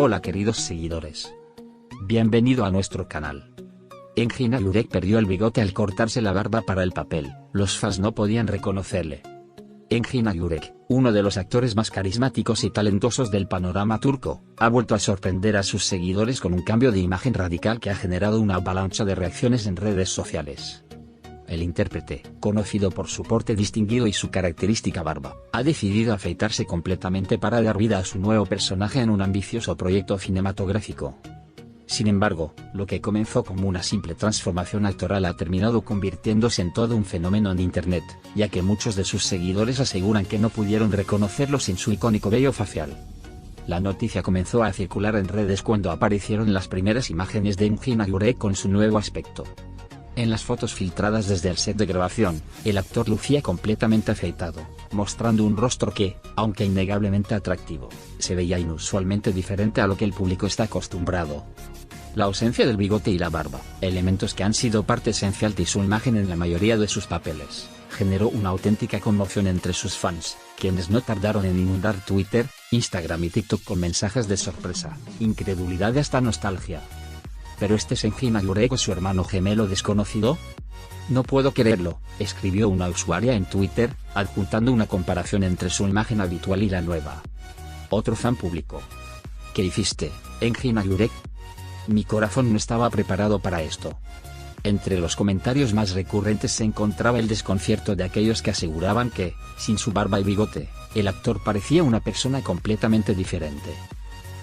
Hola queridos seguidores. Bienvenido a nuestro canal. Engin Alureq perdió el bigote al cortarse la barba para el papel, los fans no podían reconocerle. Engin Alureq, uno de los actores más carismáticos y talentosos del panorama turco, ha vuelto a sorprender a sus seguidores con un cambio de imagen radical que ha generado una avalancha de reacciones en redes sociales. El intérprete, conocido por su porte distinguido y su característica barba, ha decidido afeitarse completamente para dar vida a su nuevo personaje en un ambicioso proyecto cinematográfico. Sin embargo, lo que comenzó como una simple transformación actoral ha terminado convirtiéndose en todo un fenómeno en internet, ya que muchos de sus seguidores aseguran que no pudieron reconocerlo sin su icónico vello facial. La noticia comenzó a circular en redes cuando aparecieron las primeras imágenes de Engin Alureq con su nuevo aspecto. En las fotos filtradas desde el set de grabación, el actor lucía completamente afeitado, mostrando un rostro que, aunque innegablemente atractivo, se veía inusualmente diferente a lo que el público está acostumbrado. La ausencia del bigote y la barba, elementos que han sido parte esencial de su imagen en la mayoría de sus papeles, generó una auténtica conmoción entre sus fans, quienes no tardaron en inundar Twitter, Instagram y TikTok con mensajes de sorpresa, incredulidad y hasta nostalgia. ¿Pero este es Engin Alureq o su hermano gemelo desconocido? No puedo creerlo, escribió una usuaria en Twitter, adjuntando una comparación entre su imagen habitual y la nueva. Otro fan publicó: ¿qué hiciste, Engin Alureq? Mi corazón no estaba preparado para esto. Entre los comentarios más recurrentes se encontraba el desconcierto de aquellos que aseguraban que, sin su barba y bigote, el actor parecía una persona completamente diferente.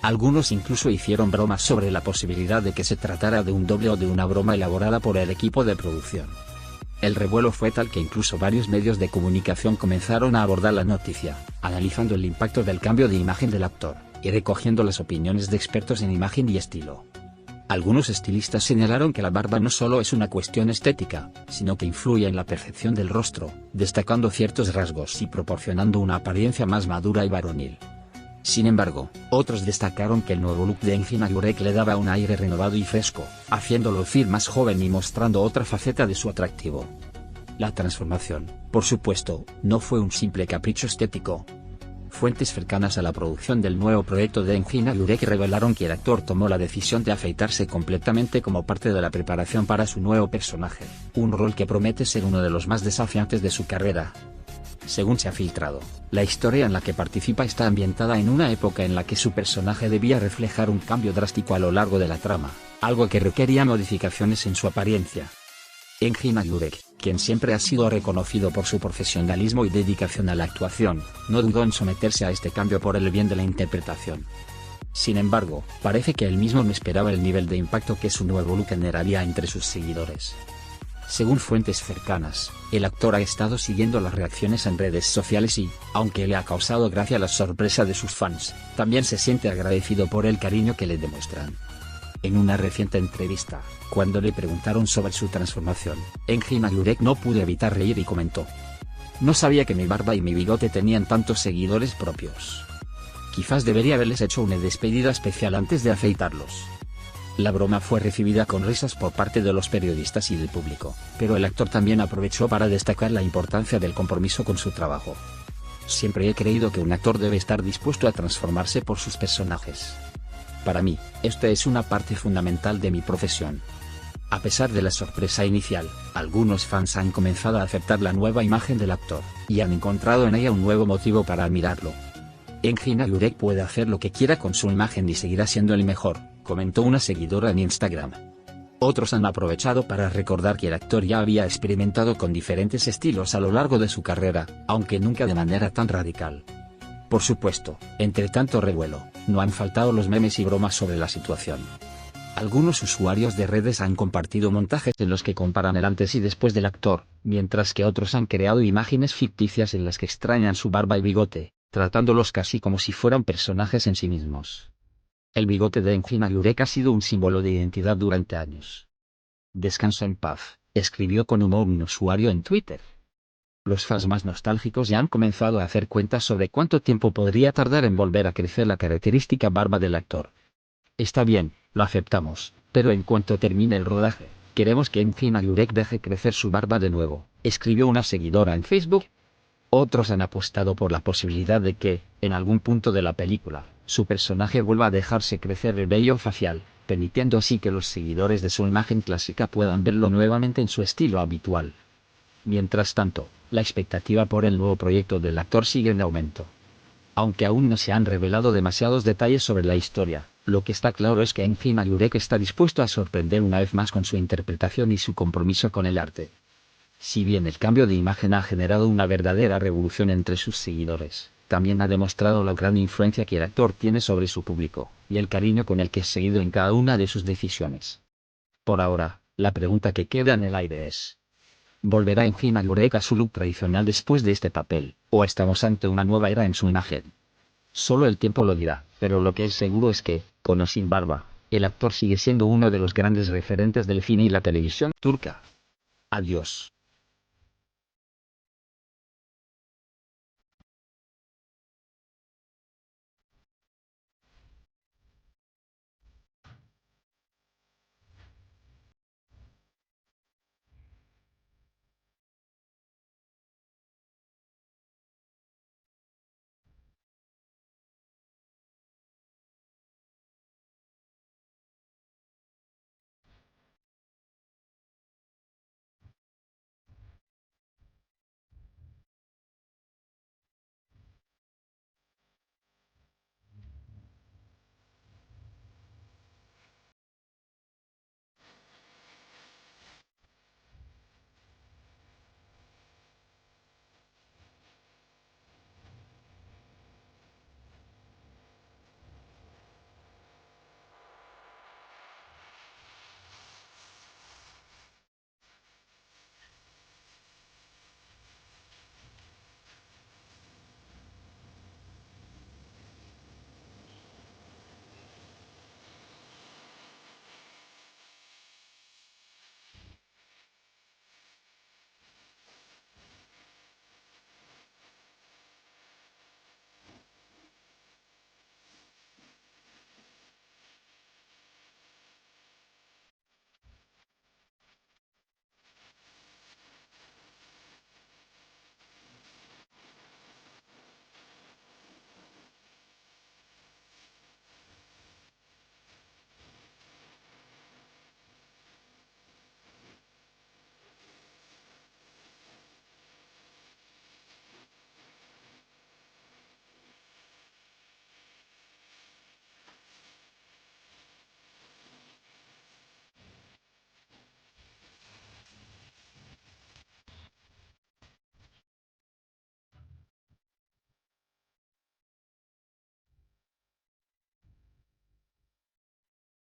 Algunos incluso hicieron bromas sobre la posibilidad de que se tratara de un doble o de una broma elaborada por el equipo de producción. El revuelo fue tal que incluso varios medios de comunicación comenzaron a abordar la noticia, analizando el impacto del cambio de imagen del actor, y recogiendo las opiniones de expertos en imagen y estilo. Algunos estilistas señalaron que la barba no solo es una cuestión estética, sino que influye en la percepción del rostro, destacando ciertos rasgos y proporcionando una apariencia más madura y varonil. Sin embargo, otros destacaron que el nuevo look de Engin Alureq le daba un aire renovado y fresco, haciéndolo lucir más joven y mostrando otra faceta de su atractivo. La transformación, por supuesto, no fue un simple capricho estético. Fuentes cercanas a la producción del nuevo proyecto de Engin Alureq revelaron que el actor tomó la decisión de afeitarse completamente como parte de la preparación para su nuevo personaje, un rol que promete ser uno de los más desafiantes de su carrera. Según se ha filtrado, la historia en la que participa está ambientada en una época en la que su personaje debía reflejar un cambio drástico a lo largo de la trama, algo que requería modificaciones en su apariencia. Engin Alureq, quien siempre ha sido reconocido por su profesionalismo y dedicación a la actuación, no dudó en someterse a este cambio por el bien de la interpretación. Sin embargo, parece que él mismo no esperaba el nivel de impacto que su nuevo look generaría entre sus seguidores. Según fuentes cercanas, el actor ha estado siguiendo las reacciones en redes sociales y, aunque le ha causado gracia la sorpresa de sus fans, también se siente agradecido por el cariño que le demuestran. En una reciente entrevista, cuando le preguntaron sobre su transformación, Engin Alureq no pudo evitar reír y comentó: no sabía que mi barba y mi bigote tenían tantos seguidores propios. Quizás debería haberles hecho una despedida especial antes de afeitarlos. La broma fue recibida con risas por parte de los periodistas y del público, pero el actor también aprovechó para destacar la importancia del compromiso con su trabajo. Siempre he creído que un actor debe estar dispuesto a transformarse por sus personajes. Para mí, esta es una parte fundamental de mi profesión. A pesar de la sorpresa inicial, algunos fans han comenzado a aceptar la nueva imagen del actor, y han encontrado en ella un nuevo motivo para admirarlo. Engin Alureq puede hacer lo que quiera con su imagen y seguirá siendo el mejor, comentó una seguidora en Instagram. Otros han aprovechado para recordar que el actor ya había experimentado con diferentes estilos a lo largo de su carrera, aunque nunca de manera tan radical. Por supuesto, entre tanto revuelo, no han faltado los memes y bromas sobre la situación. Algunos usuarios de redes han compartido montajes en los que comparan el antes y después del actor, mientras que otros han creado imágenes ficticias en las que extrañan su barba y bigote, tratándolos casi como si fueran personajes en sí mismos. El bigote de Engin Alureq ha sido un símbolo de identidad durante años. Descansa en paz, escribió con humor un usuario en Twitter. Los fans más nostálgicos ya han comenzado a hacer cuentas sobre cuánto tiempo podría tardar en volver a crecer la característica barba del actor. Está bien, lo aceptamos, pero en cuanto termine el rodaje, queremos que Engin Alureq deje crecer su barba de nuevo, escribió una seguidora en Facebook. Otros han apostado por la posibilidad de que, en algún punto de la película, su personaje vuelva a dejarse crecer el vello facial, permitiendo así que los seguidores de su imagen clásica puedan verlo nuevamente en su estilo habitual. Mientras tanto, la expectativa por el nuevo proyecto del actor sigue en aumento. Aunque aún no se han revelado demasiados detalles sobre la historia, lo que está claro es que Engin Yurek está dispuesto a sorprender una vez más con su interpretación y su compromiso con el arte. Si bien el cambio de imagen ha generado una verdadera revolución entre sus seguidores, también ha demostrado la gran influencia que el actor tiene sobre su público, y el cariño con el que es seguido en cada una de sus decisiones. Por ahora, la pregunta que queda en el aire es: ¿volverá Engin Yurek a su look tradicional después de este papel, o estamos ante una nueva era en su imagen? Solo el tiempo lo dirá, pero lo que es seguro es que, con o sin barba, el actor sigue siendo uno de los grandes referentes del cine y la televisión turca. Adiós.